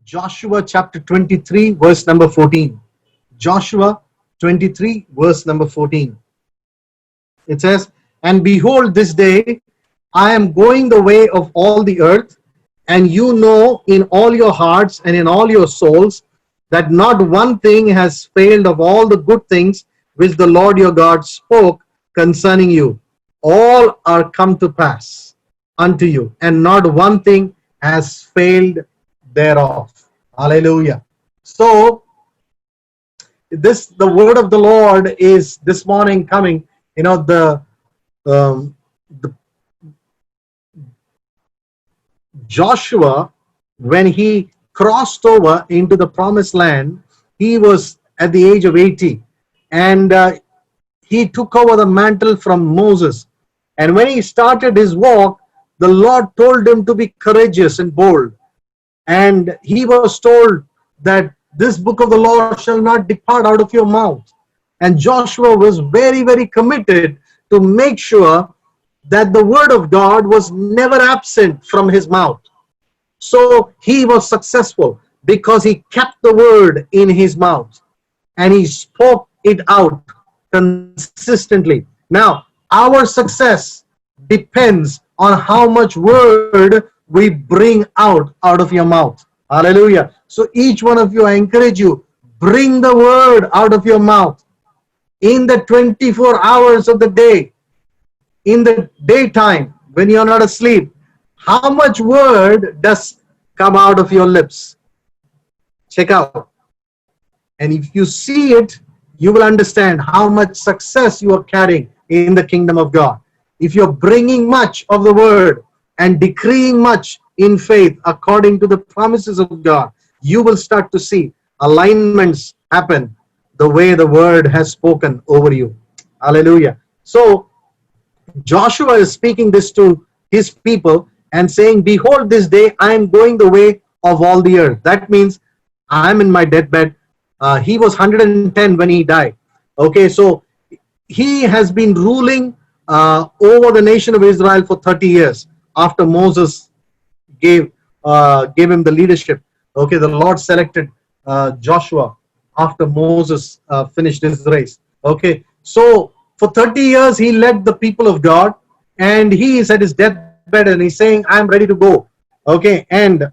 Joshua chapter 23, verse number 14. Joshua 23, verse number 14. It says, "And behold, this day I am going the way of all the earth, and you know in all your hearts and in all your souls that not one thing has failed of all the good things which the Lord your God spoke concerning you. All are come to pass unto you, and not one thing has failed thereof." Hallelujah. So this the word of the Lord is this morning coming. Um, the Joshua, when he crossed over into the promised land, he was at the age of 80, and he took over the mantle from Moses. And when he started his walk, the Lord told him to be courageous and bold. And he was told that this book of the law shall not depart out of your mouth. And Joshua was very, very committed to make sure that the word of God was never absent from his mouth. So he was successful because he kept the word in his mouth and he spoke it out consistently. Now, our success depends on how much word we bring out of your mouth. Hallelujah. So each one of you, I encourage you, bring the word out of your mouth in the 24 hours of the day, in the daytime when you're not asleep. How much word does come out of your lips? Check out. And if you see it, you will understand how much success you are carrying in the kingdom of God. If you're bringing much of the word and decreeing much in faith according to the promises of God, you will start to see alignments happen the way the word has spoken over you. Hallelujah. So Joshua is speaking this to his people and saying, "Behold, this day I am going the way of all the earth." That means I am in my deathbed. He was 110 when he died. Okay, so he has been ruling over the nation of Israel for 30 years after Moses gave him the leadership. Okay, the Lord selected Joshua after Moses finished his race. Okay, so for 30 years he led the people of God, and he is at his deathbed and he's saying, "I am ready to go." Okay, and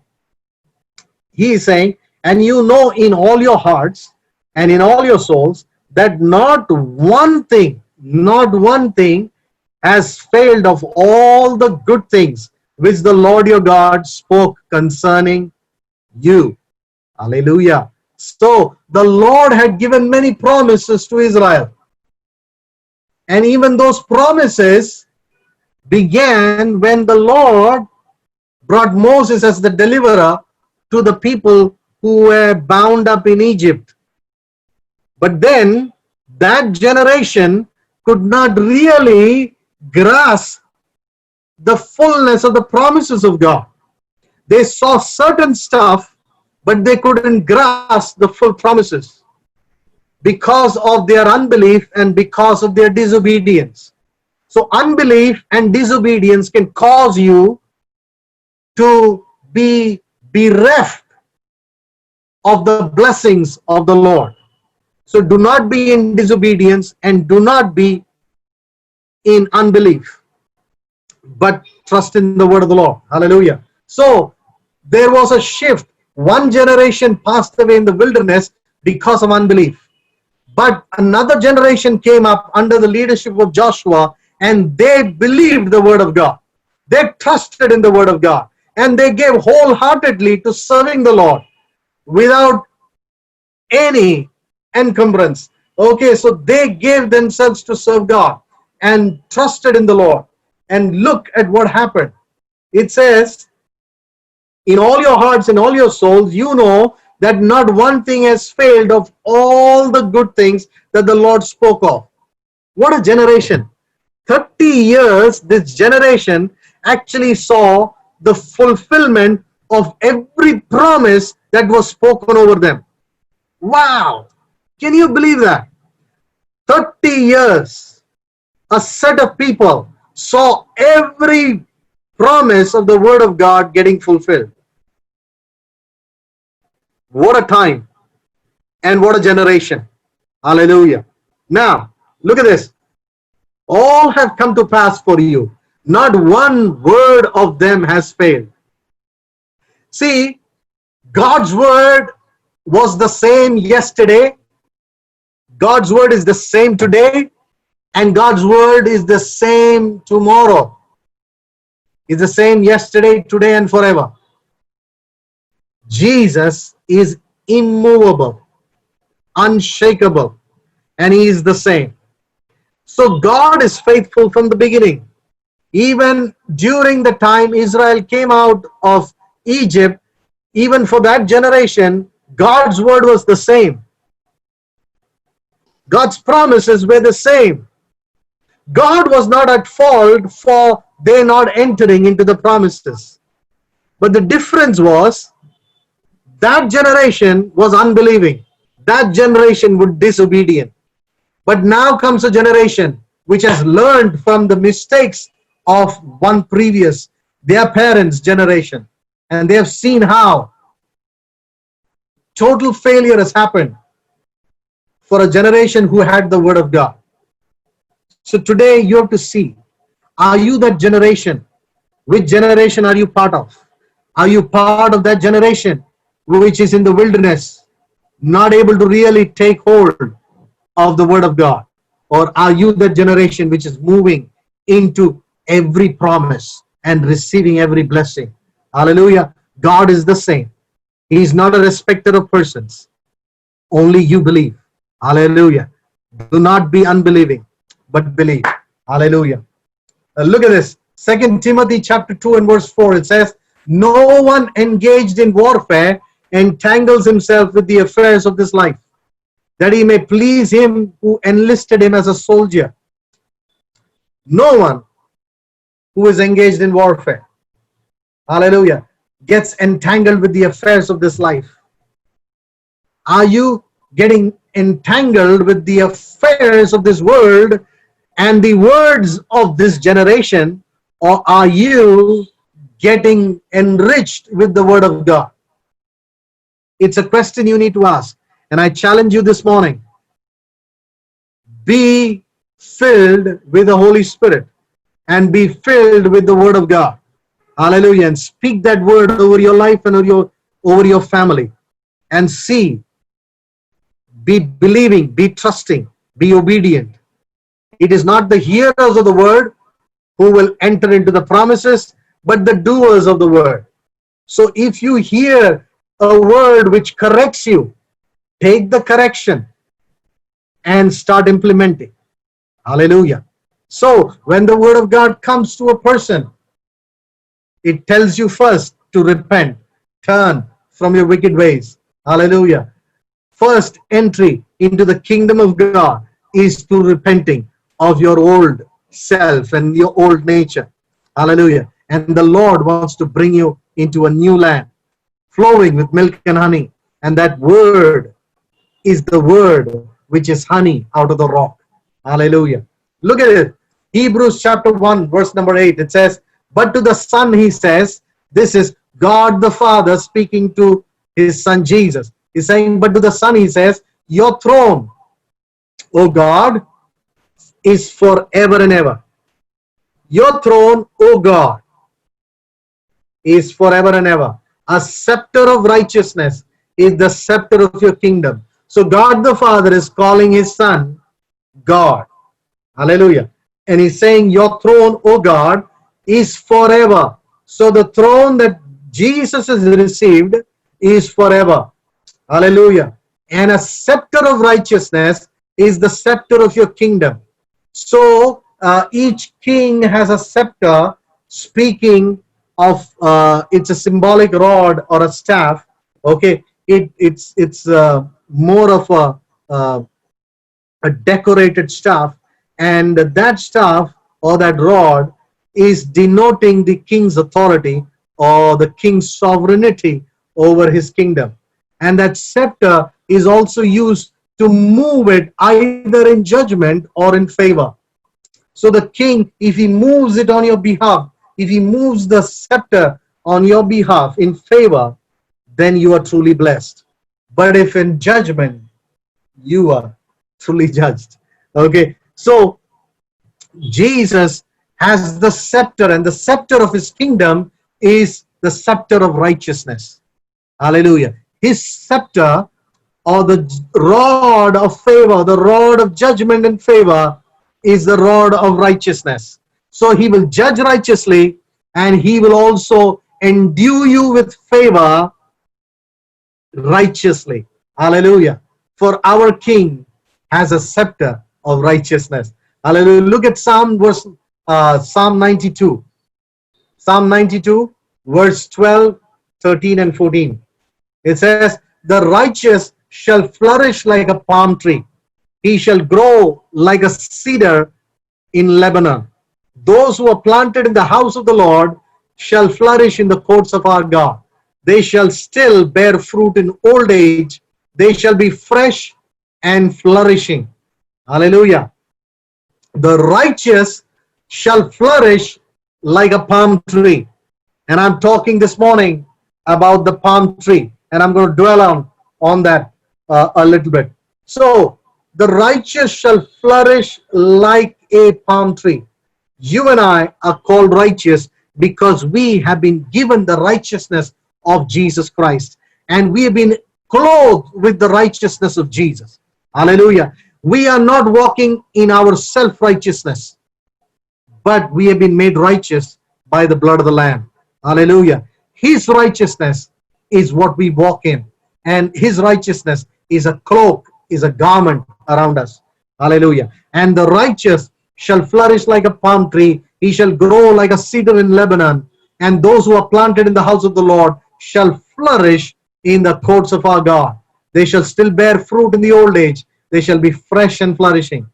he is saying, "And you know in all your hearts and in all your souls that not one thing has failed of all the good things which the Lord your God spoke concerning you." Hallelujah. So the Lord had given many promises to Israel. And even those promises began when the Lord brought Moses as the deliverer to the people who were bound up in Egypt. But then that generation could not really grasp the fullness of the promises of God. They saw certain stuff, but they couldn't grasp the full promises because of their unbelief and because of their disobedience. So unbelief and disobedience can cause you to be bereft of the blessings of the Lord. So do not be in disobedience and do not be in unbelief, but trust in the word of the Lord. Hallelujah. So there was a shift. One generation passed away in the wilderness because of unbelief. But another generation came up under the leadership of Joshua, and they believed the word of God. They trusted in the word of God, and they gave wholeheartedly to serving the Lord without any encumbrance. Okay, so they gave themselves to serve God and trusted in the Lord. And look at what happened. It says, "In all your hearts and all your souls, you know that not one thing has failed of all the good things that the Lord spoke of." What a generation. 30 years, this generation actually saw the fulfillment of every promise that was spoken over them. Wow. Can you believe that? 30 years, a set of people saw every promise of the word of God getting fulfilled. What a time and what a generation. Hallelujah. Now, look at this. All have come to pass for you. Not one word of them has failed. See, God's word was the same yesterday. God's word is the same today. And God's word is the same tomorrow. It's the same yesterday, today, and forever. Jesus is immovable, unshakable, and he is the same. So God is faithful from the beginning. Even during the time Israel came out of Egypt, even for that generation, God's word was the same. God's promises were the same. God was not at fault for they not entering into the promises. But the difference was that generation was unbelieving. That generation was disobedient. But now comes a generation which has learned from the mistakes of one previous, their parents' generation. And they have seen how total failure has happened for a generation who had the word of God. So today you have to see, are you that generation? Which generation are you part of? Are you part of that generation which is in the wilderness, not able to really take hold of the word of God? Or are you that generation which is moving into every promise and receiving every blessing? Hallelujah. God is the same. He is not a respecter of persons. Only you believe. Hallelujah. Do not be unbelieving, but believe. Hallelujah. Look at this. 2 Timothy chapter 2 and verse 4. It says, no one engaged in warfare entangles himself with the affairs of this life, that he may please him who enlisted him as a soldier. No one who is engaged in warfare, hallelujah, gets entangled with the affairs of this life. Are you getting entangled with the affairs of this world and the words of this generation, or are you getting enriched with the word of God? It's a question you need to ask. And I challenge you this morning, be filled with the Holy Spirit and be filled with the word of God. Hallelujah. And speak that word over your life and over your family. And see, be believing, be trusting, be obedient. It is not the hearers of the word who will enter into the promises, but the doers of the word. So if you hear a word which corrects you, take the correction and start implementing. Hallelujah. So when the word of God comes to a person, it tells you first to repent, turn from your wicked ways. Hallelujah. First entry into the kingdom of God is through repenting of your old self and your old nature. Hallelujah. And the Lord wants to bring you into a new land, flowing with milk and honey. And that word is the word which is honey out of the rock. Hallelujah. Look at it. Hebrews chapter 1, verse number 8. It says, but to the Son, he says, this is God the Father speaking to his Son Jesus. He's saying, but to the Son, he says, your throne, O God, is forever and ever. Your throne, O God, is forever and ever. A scepter of righteousness is the scepter of your kingdom. So God the Father is calling his Son God. Hallelujah. And he's saying, your throne, O God, is forever. So the throne that Jesus has received is forever. Hallelujah. And a scepter of righteousness is the scepter of your kingdom. So each king has a scepter, speaking of it's a symbolic rod or a staff. Okay, it's more of a decorated staff, and that staff or that rod is denoting the king's authority or the king's sovereignty over his kingdom. And that scepter is also used to move it either in judgment or in favor. So the king, if he moves it on your behalf, if he moves the scepter on your behalf in favor, then you are truly blessed. but if in judgment, you are fully judged. Okay, so Jesus has the scepter, and the scepter of his kingdom is the scepter of righteousness. Hallelujah. His scepter, or the rod of favor, the rod of judgment and favor, is the rod of righteousness. So he will judge righteously, and he will also endue you with favor righteously. Hallelujah. For our King has a scepter of righteousness. Hallelujah. Look at Psalm 92. Psalm 92, verse 12, 13, and 14. It says, the righteous shall flourish like a palm tree. He shall grow like a cedar in Lebanon. Those who are planted in the house of the Lord shall flourish in the courts of our God. They shall still bear fruit in old age. They shall be fresh and flourishing. Hallelujah. The righteous shall flourish like a palm tree. And I'm talking this morning about the palm tree, and I'm going to dwell on that a little bit. So the righteous shall flourish like a palm tree. You and I are called righteous because we have been given the righteousness of Jesus Christ, and we have been clothed with the righteousness of Jesus. Hallelujah. We are not walking in our self-righteousness, but we have been made righteous by the blood of the Lamb. Hallelujah. His righteousness is what we walk in, and his righteousness is a cloak, is a garment around us. Hallelujah. And the righteous shall flourish like a palm tree. He shall grow like a cedar in Lebanon. And those who are planted in the house of the Lord shall flourish in the courts of our God. They shall still bear fruit in the old age. They shall be fresh and flourishing.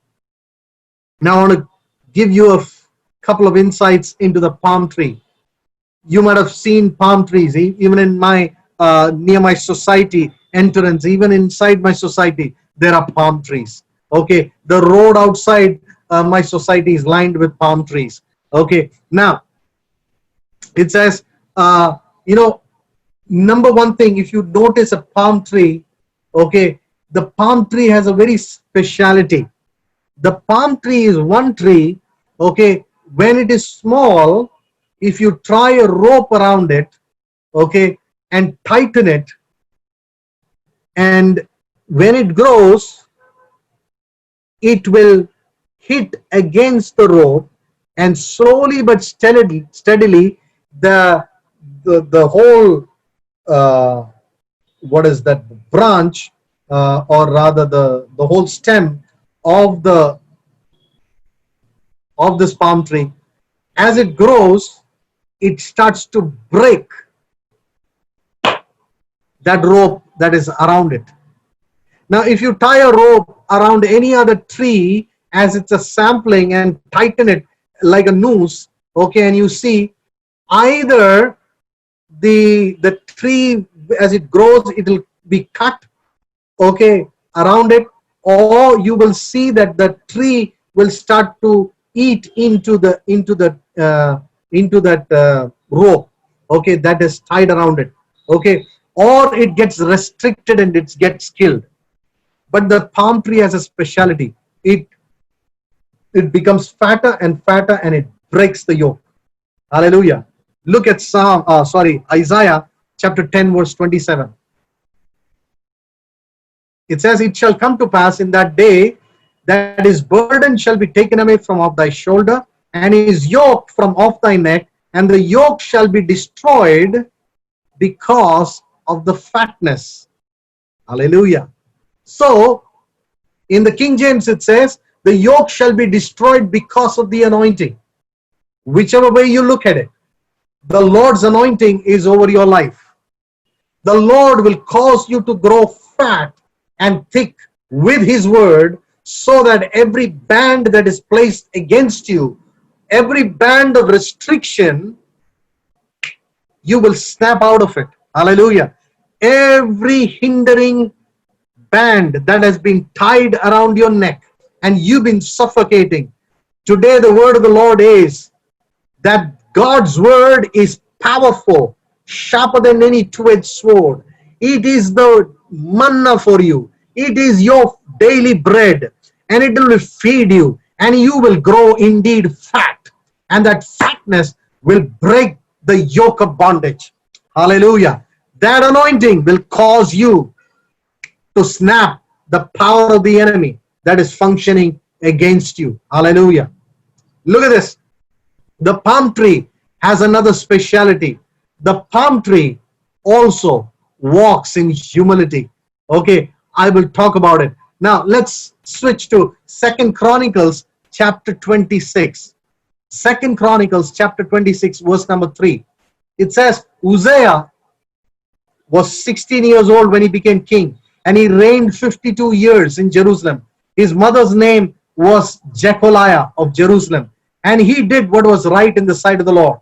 Now I want to give you a couple of insights into the palm tree. You might have seen palm trees, even in my near my society entrance, even inside my society, there are palm trees. Okay, the road outside my society is lined with palm trees. Okay, now it says, number one thing, if you notice a palm tree, okay, the palm tree has a very speciality. The palm tree is one tree, okay, when it is small, if you try a rope around it, okay, and tighten it, and when it grows, it will hit against the rope, and slowly but steadily the whole what is that branch, or rather the whole stem of this palm tree, as it grows, it starts to break that rope that is around it. Now, if you tie a rope around any other tree as it's a sapling and tighten it like a noose, okay, and you see either the tree as it grows, it will be cut, okay, around it, or you will see that the tree will start to eat into that rope, okay, that is tied around it, okay, or it gets restricted and it gets killed. But the palm tree has a speciality. It becomes fatter and fatter, and it breaks the yoke. Hallelujah. Look at Isaiah chapter 10 verse 27. It says, it shall come to pass in that day that his burden shall be taken away from off thy shoulder, and his yoke from off thy neck, and the yoke shall be destroyed because of the fatness. Hallelujah. So, in the King James it says, the yoke shall be destroyed because of the anointing. Whichever way you look at it, the Lord's anointing is over your life. The Lord will cause you to grow fat and thick with his word, so that every band that is placed against you, every band of restriction, you will snap out of it. Hallelujah. Every hindering band that has been tied around your neck and you've been suffocating, today the word of the Lord is that God's word is powerful, sharper than any two-edged sword. It is the manna for you. It is your daily bread, and it will feed you, and you will grow indeed fat, and that fatness will break the yoke of bondage. Hallelujah. That anointing will cause you to snap the power of the enemy that is functioning against you. Hallelujah. Look at this. The palm tree has another speciality. The palm tree also walks in humility. Okay, I will talk about it. Now let's switch to Second Chronicles chapter 26. Second Chronicles chapter 26 verse number 3. It says Uzziah was 16 years old when he became king, and he reigned 52 years in Jerusalem. His mother's name was Jecoliah of Jerusalem, and he did what was right in the sight of the Lord.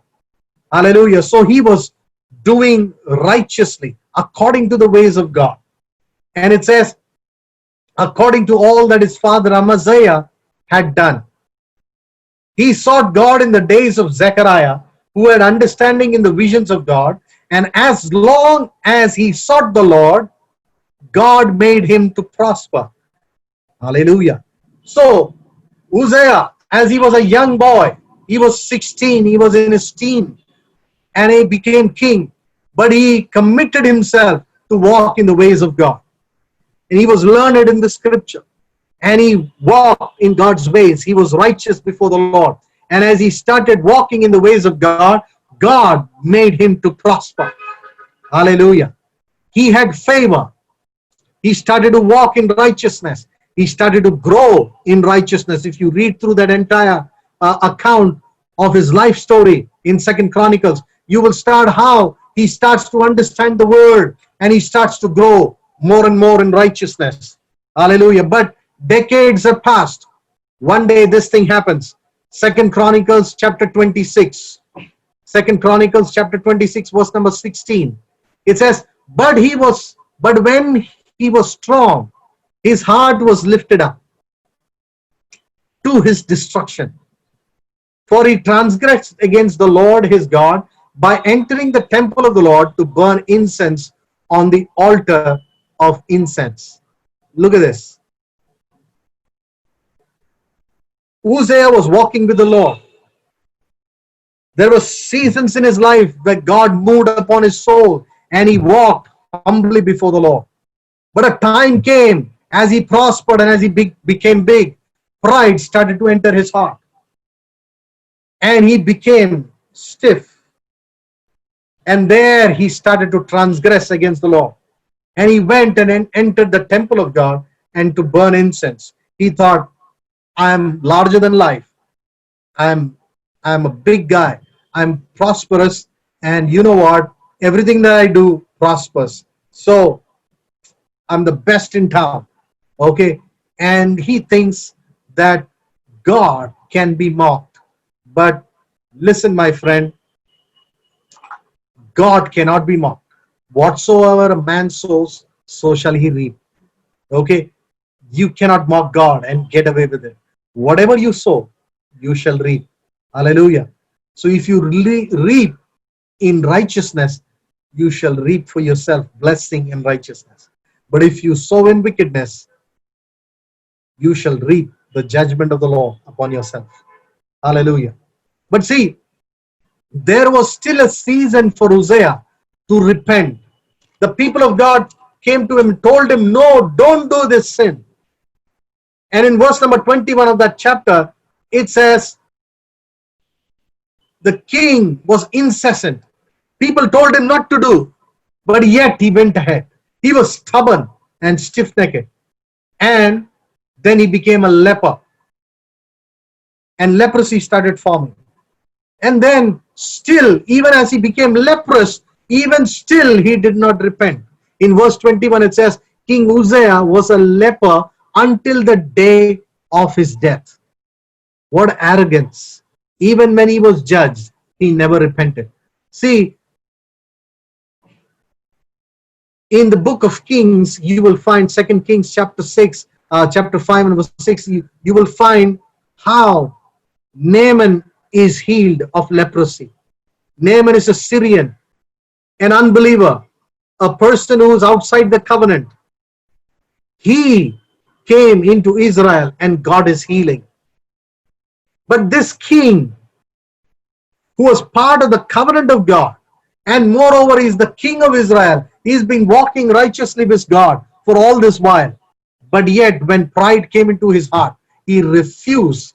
Hallelujah. So he was doing righteously according to the ways of God. And it says, according to all that his father Amaziah had done. He sought God in the days of Zechariah, who had understanding in the visions of God. And as long as he sought the Lord, God made him to prosper. Hallelujah. So, Uzziah, as he was a young boy, he was 16, he was in his teen, and he became king. But he committed himself to walk in the ways of God. And he was learned in the scripture. And he walked in God's ways. He was righteous before the Lord. And as he started walking in the ways of God, God made him to prosper. Hallelujah. He had favor. He started to walk in righteousness. He started to grow in righteousness. If you read through that entire account of his life story in Second Chronicles, you will start how he starts to understand the word, and he starts to grow more and more in righteousness. Hallelujah. But decades have passed. One day this thing happens. Second Chronicles chapter 26. Second Chronicles chapter 26 verse number 16. It says, but when he was strong, his heart was lifted up to his destruction. For he transgressed against the Lord his God by entering the temple of the Lord to burn incense on the altar of incense. Look at this. Uzziah was walking with the Lord. There were seasons in his life where God moved upon his soul and he walked humbly before the Lord. But a time came as he prospered and as he became big, pride started to enter his heart. And he became stiff. And there he started to transgress against the Lord. And he went and entered the temple of God and to burn incense. He thought, I am larger than life. I'm a big guy. I'm prosperous. And you know what? Everything that I do prospers. So I'm the best in town. Okay. And he thinks that God can be mocked. But listen, my friend, God cannot be mocked. Whatsoever a man sows, so shall he reap. Okay. You cannot mock God and get away with it. Whatever you sow, you shall reap. Hallelujah. So if you reap in righteousness, you shall reap for yourself blessing and righteousness. But if you sow in wickedness, you shall reap the judgment of the Lord upon yourself. Hallelujah. But see, there was still a season for Uzziah to repent. The people of God came to him and told him, no, don't do this sin. And in verse number 21 of that chapter, it says, the king was incessant. People told him not to do, but yet he went ahead. He was stubborn and stiff-necked. And then he became a leper. And leprosy started forming. And then still, even as he became leprous, even still he did not repent. In verse 21 it says, King Uzziah was a leper until the day of his death. What arrogance. Even when he was judged, he never repented. See, in the book of Kings, you will find 2 Kings chapter 6, chapter 5 and verse 6, you will find how Naaman is healed of leprosy. Naaman is a Syrian, an unbeliever, a person who is outside the covenant. He came into Israel and got his healing. But this king, who was part of the covenant of God, and moreover is the king of Israel, he's been walking righteously with God for all this while. But yet, when pride came into his heart, he refused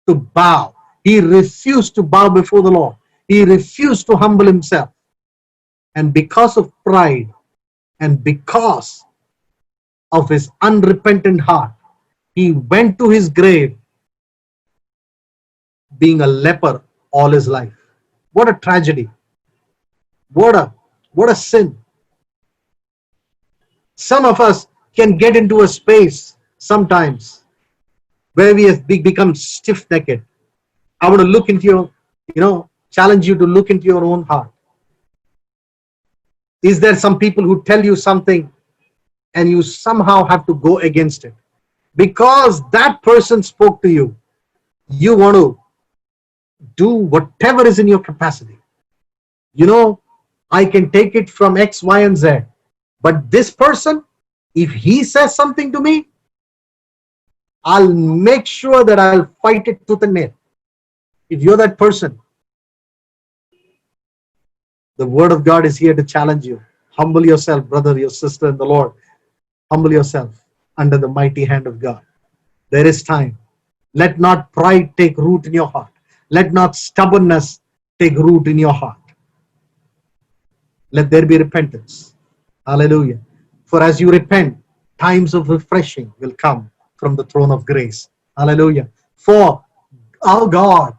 to bow. He refused to bow before the Lord. He refused to humble himself. And because of pride and because of his unrepentant heart, he went to his grave being a leper all his life. What a tragedy. What a sin. Some of us can get into a space sometimes where we have become stiff-necked. I want to look into your, challenge you to look into your own heart. Is there some people who tell you something and you somehow have to go against it? Because that person spoke to you, you want to do whatever is in your capacity. I can take it from X, Y, and Z. But this person, if he says something to me, I'll make sure that I'll fight it tooth and nail. If you're that person, the word of God is here to challenge you. Humble yourself, brother, your sister in the Lord. Humble yourself under the mighty hand of God. There is time. Let not pride take root in your heart. Let not stubbornness take root in your heart. Let there be repentance. Hallelujah. For as you repent, times of refreshing will come from the throne of grace. Hallelujah. For our God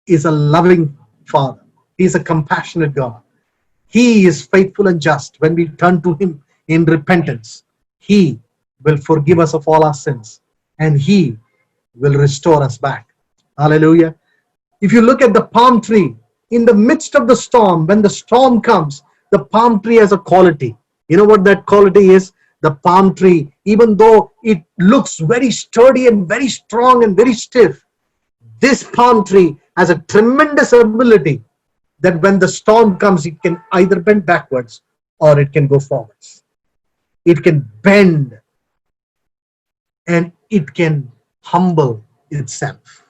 is a loving Father. He is a compassionate God. He is faithful and just. When we turn to Him in repentance, He will forgive us of all our sins and He will restore us back. Hallelujah. If you look at the palm tree, in the midst of the storm, when the storm comes, the palm tree has a quality. You know what that quality is? The palm tree, even though it looks very sturdy and very strong and very stiff, this palm tree has a tremendous ability that when the storm comes, it can either bend backwards or it can go forwards. It can bend and it can humble itself.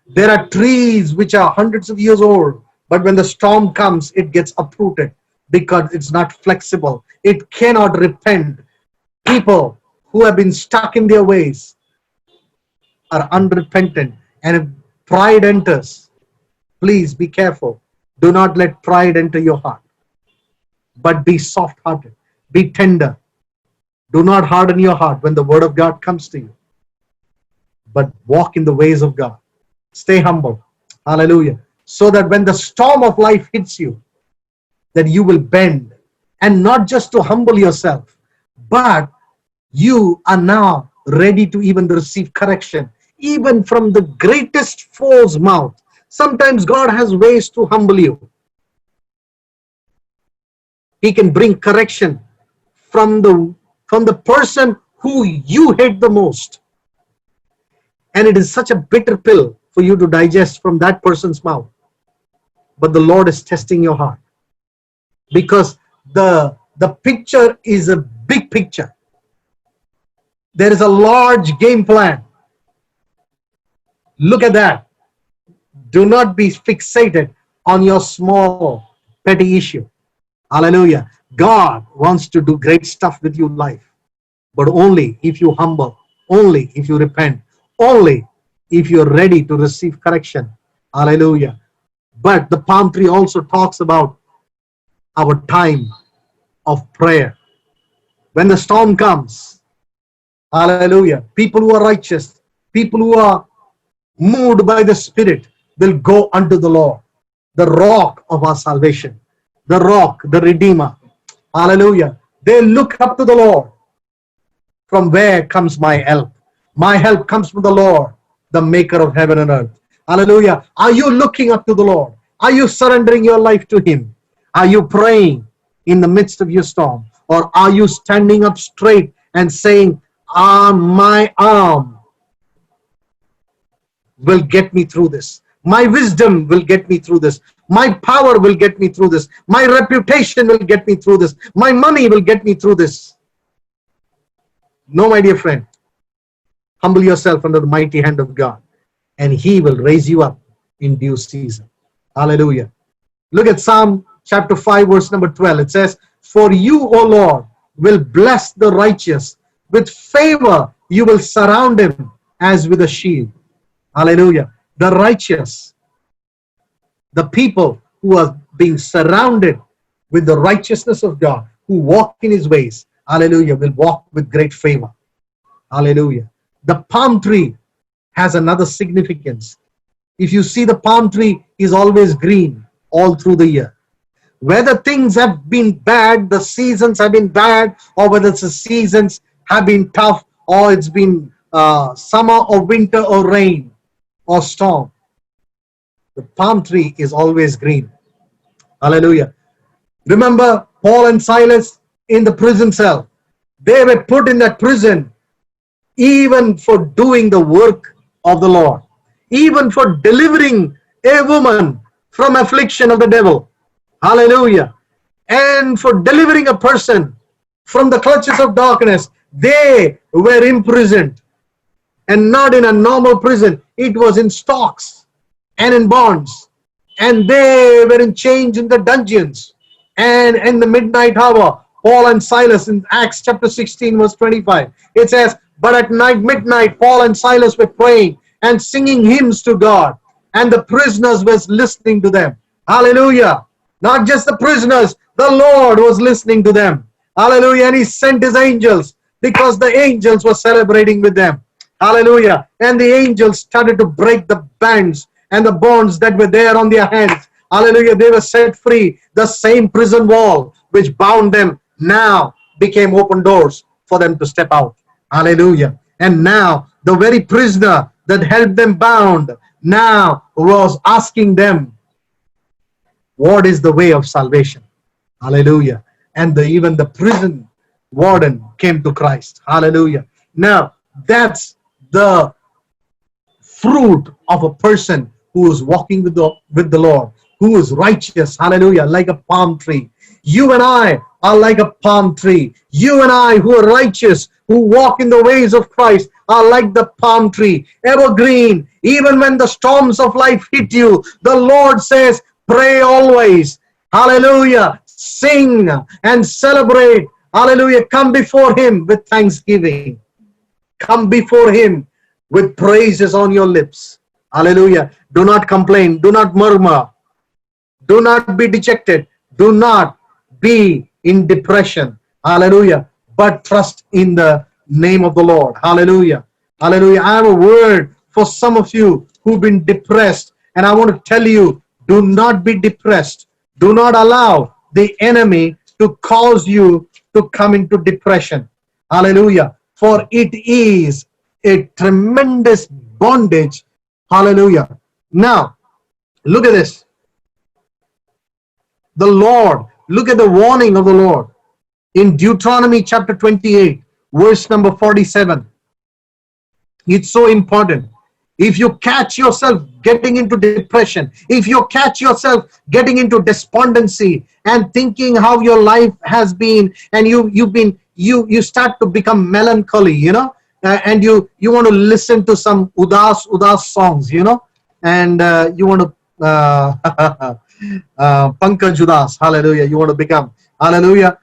There are trees which are hundreds of years old, but when the storm comes, it gets uprooted because it's not flexible. It cannot repent. People who have been stuck in their ways are unrepentant. And if pride enters, please be careful. Do not let pride enter your heart, but be soft-hearted, be tender. Do not harden your heart when the word of God comes to you, but walk in the ways of God. Stay humble. Hallelujah. So that when the storm of life hits you, that you will bend, and not just to humble yourself, but you are now ready to even receive correction, even from the greatest foe's mouth. Sometimes God has ways to humble you. He can bring correction from the person who you hate the most. And it is such a bitter pill for you to digest from that person's mouth. But the Lord is testing your heart. Because the picture is a big picture. There is a large game plan. Look at that. Do not be fixated on your small petty issue. Hallelujah. God wants to do great stuff with your life, but only if you humble, only if you repent, only if you're ready to receive correction. Hallelujah. But the palm tree also talks about our time of prayer. When the storm comes, hallelujah, people who are righteous, people who are moved by the Spirit will go unto the Lord, the rock of our salvation, the rock, the Redeemer. Hallelujah. They look up to the Lord. From where comes my help? My help comes from the Lord, the maker of heaven and earth. Hallelujah. Are you looking up to the Lord? Are you surrendering your life to Him? Are you praying in the midst of your storm? Or are you standing up straight and saying, my arm will get me through this. My wisdom will get me through this. My power will get me through this. My reputation will get me through this. My money will get me through this. No, my dear friend. Humble yourself under the mighty hand of God, and He will raise you up in due season. Hallelujah. Look at Psalm chapter 5, verse number 12. It says, "For you, O Lord, will bless the righteous. With favor you will surround him as with a shield." Hallelujah. The righteous, the people who are being surrounded with the righteousness of God, who walk in His ways, hallelujah, will walk with great favor. Hallelujah. The palm tree has another significance. If you see, the palm tree is always green all through the year. Whether things have been bad, the seasons have been bad, or whether the seasons have been tough, or it's been summer or winter or rain or storm, the palm tree is always green. Hallelujah. Remember Paul and Silas in the prison cell. They were put in that prison even for doing the work of the Lord, even for delivering a woman from affliction of the devil. Hallelujah. And for delivering a person from the clutches of darkness. They were imprisoned, and not in a normal prison. It was in stocks and in bonds, and they were in chains in the dungeons. And in the midnight hour, Paul and Silas, in Acts chapter 16 verse 25, it says, "But at midnight Paul and Silas were praying and singing hymns to God, and the prisoners was listening to them." Hallelujah. Not just the prisoners, the Lord was listening to them. Hallelujah. And He sent His angels, because the angels were celebrating with them. Hallelujah. And the angels started to break the bands and the bonds that were there on their hands. Hallelujah. They were set free. The same prison wall which bound them now became open doors for them to step out. Hallelujah. And now the very prisoner that held them bound now was asking them, what is the way of salvation? Hallelujah. And even the prison warden came to Christ. Hallelujah. Now, that's the fruit of a person who is walking with the Lord, who is righteous. Hallelujah. Like a palm tree. You and I are like a palm tree. You and I who are righteous, who walk in the ways of Christ, are like the palm tree, evergreen. Even when the storms of life hit you, the Lord says, pray always. Hallelujah. Sing and celebrate. Hallelujah. Come before Him with thanksgiving. Come before Him with praises on your lips. Hallelujah. Do not complain. Do not murmur. Do not be dejected. Do not be in depression. Hallelujah. But trust in the name of the Lord. Hallelujah. Hallelujah. I have a word for some of you who've been depressed. And I want to tell you, do not be depressed. Do not allow the enemy to cause you to come into depression. Hallelujah. For it is a tremendous bondage. Hallelujah. Now, look at this. The Lord, look at the warning of the Lord in Deuteronomy chapter 28, verse number 47. It's so important. If you catch yourself getting into depression, if you catch yourself getting into despondency and thinking how your life has been, and you start to become melancholy, and you want to listen to some udas songs, and you want to Pankaj Udas, hallelujah. You want to become, hallelujah.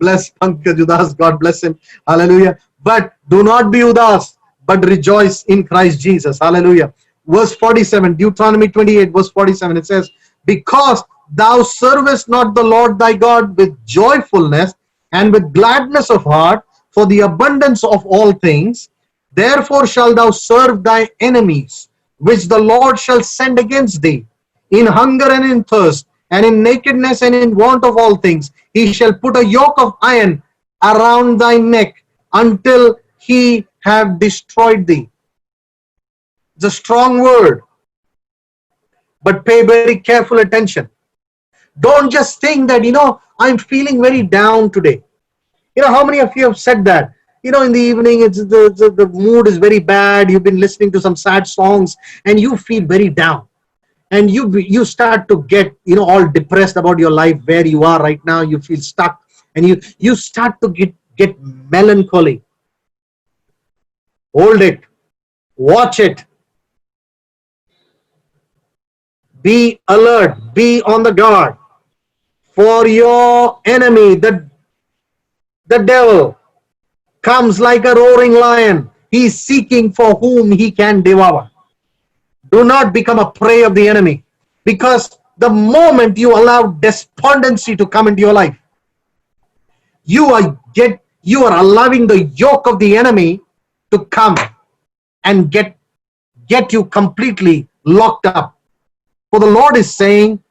Bless Pankaj Udas, God bless him, hallelujah. But do not be Udas, but rejoice in Christ Jesus, hallelujah. Verse 47, Deuteronomy 28, verse 47, it says, because thou servest not the Lord thy God with joyfulness and with gladness of heart for the abundance of all things, therefore shalt thou serve thy enemies, which the Lord shall send against thee. In hunger and in thirst, and in nakedness and in want of all things, He shall put a yoke of iron around thy neck until He have destroyed thee. It's a strong word, but pay very careful attention. Don't just think that, I'm feeling very down today. How many of you have said that? In the evening, it's the mood is very bad. You've been listening to some sad songs and you feel very down. and you start to get, all depressed about your life, where you are right now. You feel stuck, and you start to get melancholy. Hold it, watch it, be alert, be on the guard, for your enemy, the devil, comes like a roaring lion. He is seeking for whom he can devour. Do not become a prey of the enemy, because the moment you allow despondency to come into your life, you are allowing the yoke of the enemy to come and get you completely locked up. For the Lord is saying,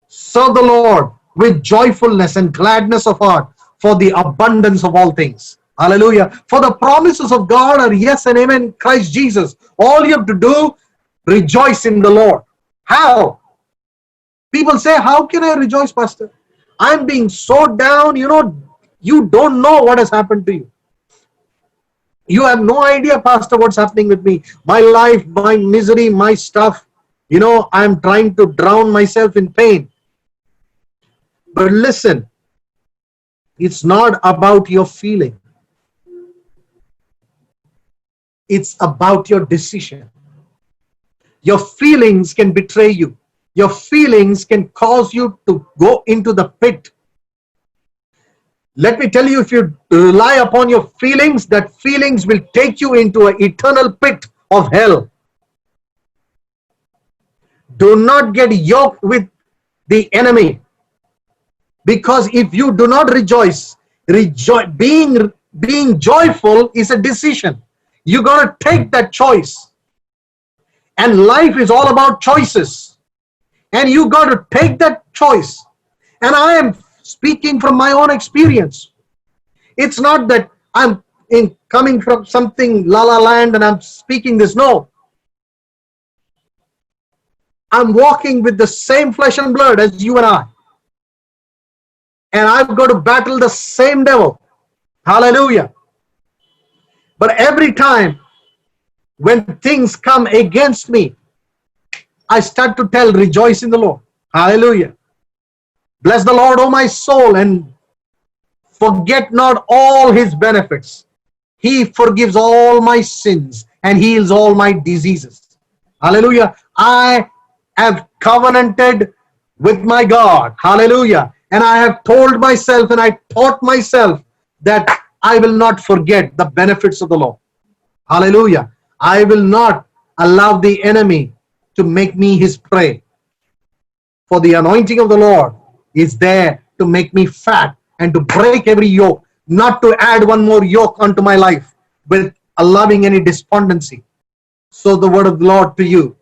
serve the Lord with joyfulness and gladness of heart, for the abundance of all things. Hallelujah. For the promises of God are yes and amen in Christ Jesus. All you have to do, rejoice in the Lord. How? People say, how can I rejoice, Pastor? I'm being so down. You don't know what has happened to you. You have no idea, Pastor, what's happening with me. My life, my misery, my stuff. I'm trying to drown myself in pain. But listen, it's not about your feeling. It's about your decision. Your feelings can betray you. Your feelings can cause you to go into the pit. Let me tell you, if you rely upon your feelings, that feelings will take you into an eternal pit of hell. Do not get yoked with the enemy, because if you do not rejoice, being joyful is a decision. You got to take that choice, and life is all about choices, and you got to take that choice. And I am speaking from my own experience. It's not that I'm coming from something la la land and I'm speaking this. No, I'm walking with the same flesh and blood as you and I. And I've got to battle the same devil. Hallelujah. But every time when things come against me, I start to tell, rejoice in the Lord. Hallelujah. Bless the Lord, O my soul, and forget not all his benefits. He forgives all my sins and heals all my diseases. Hallelujah. I have covenanted with my God. Hallelujah. And I have told myself and I taught myself that I will not forget the benefits of the Lord. Hallelujah. I will not allow the enemy to make me his prey. For the anointing of the Lord is there to make me fat and to break every yoke, not to add one more yoke onto my life with allowing any despondency. So the word of the Lord to you,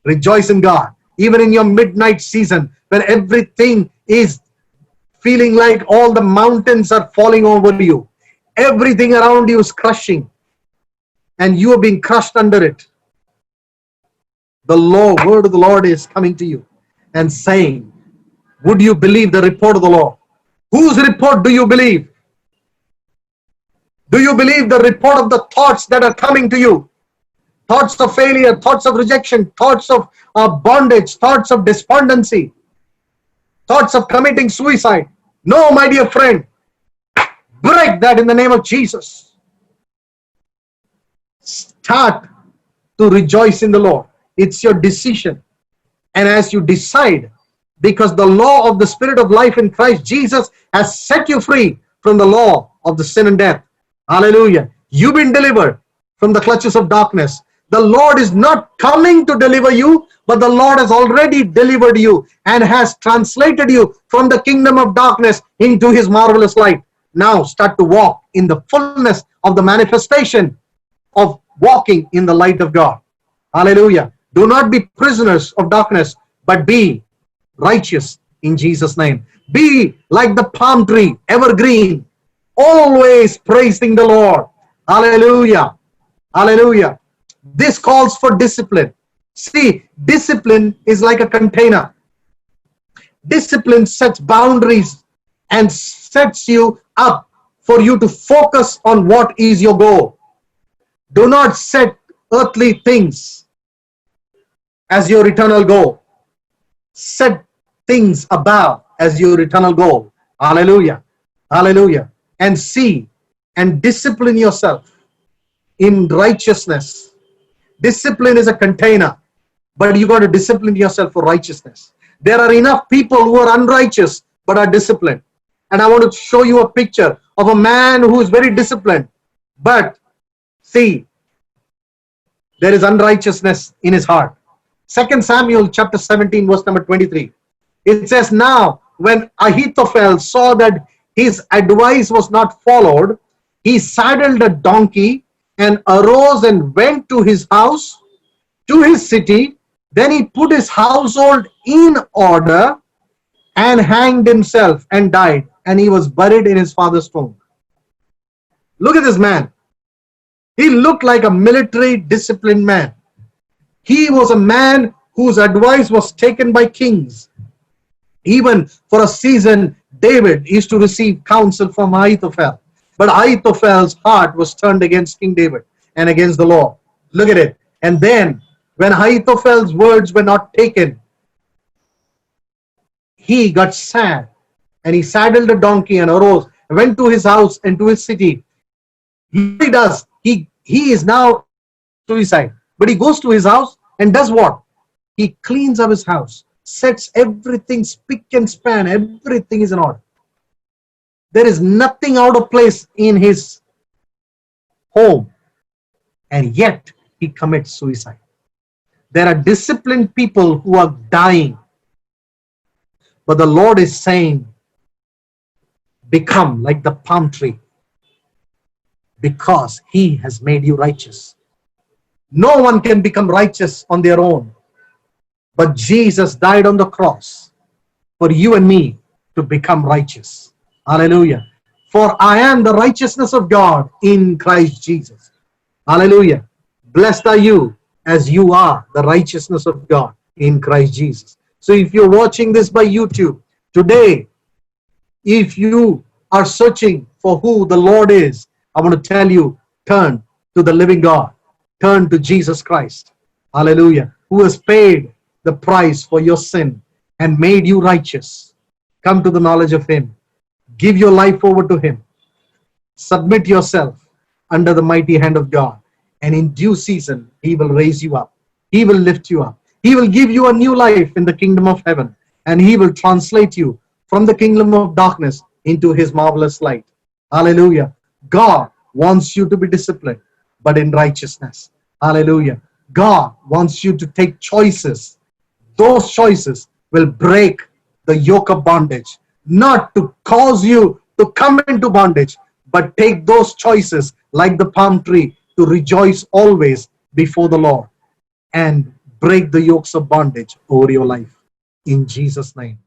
rejoice in God, even in your midnight season, when everything is feeling like all the mountains are falling over you. Everything around you is crushing, and you are being crushed under it. The word of the Lord is coming to you and saying, would you believe the report of the Lord? Whose report do you believe? Do you believe the report of the thoughts that are coming to you? Thoughts of failure, thoughts of rejection, thoughts of bondage, thoughts of despondency, thoughts of committing suicide. No, my dear friend, break that in the name of Jesus. Start to rejoice in the Lord. It's your decision. And as you decide, because the law of the Spirit of life in Christ Jesus has set you free from the law of the sin and death. Hallelujah. You've been delivered from the clutches of darkness. The Lord is not coming to deliver you, but the Lord has already delivered you and has translated you from the kingdom of darkness into his marvelous light. Now start to walk in the fullness of the manifestation of walking in the light of God. Hallelujah. Do not be prisoners of darkness, but be righteous in Jesus' name. Be like the palm tree, evergreen, always praising the Lord. Hallelujah. Hallelujah. This calls for discipline. See, discipline is like a container. Discipline sets boundaries and sets you up for you to focus on what is your goal. Do not set earthly things as your eternal goal. Set things above as your eternal goal. Hallelujah. Hallelujah. And see and discipline yourself in righteousness. Discipline is a container, but you got to discipline yourself for righteousness. There are enough people who are unrighteous but are disciplined. And I want to show you a picture of a man who is very disciplined, but see, there is unrighteousness in his heart. 2 Samuel chapter 17 verse number 23. It says, now when Ahithophel saw that his advice was not followed, he saddled a donkey and arose and went to his house, to his city. Then he put his household in order and hanged himself and died. And he was buried in his father's tomb. Look at this man. He looked like a military disciplined man. He was a man whose advice was taken by kings. Even for a season, David used to receive counsel from Ahithophel. But Ahithophel's heart was turned against King David and against the Lord. Look at it. And then, when Ahithophel's words were not taken, he got sad. And he saddled a donkey and arose, went to his house and to his city. He does. He is now suicide. But he goes to his house and does what? He cleans up his house, sets everything spick and span, everything is in order. There is nothing out of place in his home. And yet he commits suicide. There are disciplined people who are dying. But the Lord is saying, become like the palm tree, because he has made you righteous. No one can become righteous on their own. But Jesus died on the cross for you and me to become righteous. Hallelujah. For I am the righteousness of God in Christ Jesus. Hallelujah. Blessed are you as you are the righteousness of God in Christ Jesus. So if you're watching this by YouTube today, if you are searching for who the Lord is, I want to tell you, turn to the living God. Turn to Jesus Christ. Hallelujah. Who has paid the price for your sin and made you righteous. Come to the knowledge of him. Give your life over to him. Submit yourself under the mighty hand of God. And in due season, he will raise you up. He will lift you up. He will give you a new life in the kingdom of heaven. And he will translate you from the kingdom of darkness into his marvelous light. Hallelujah. God wants you to be disciplined, but in righteousness. Hallelujah. God wants you to take choices. Those choices will break the yoke of bondage, not to cause you to come into bondage, but take those choices like the palm tree to rejoice always before the Lord and break the yokes of bondage over your life. In Jesus' name.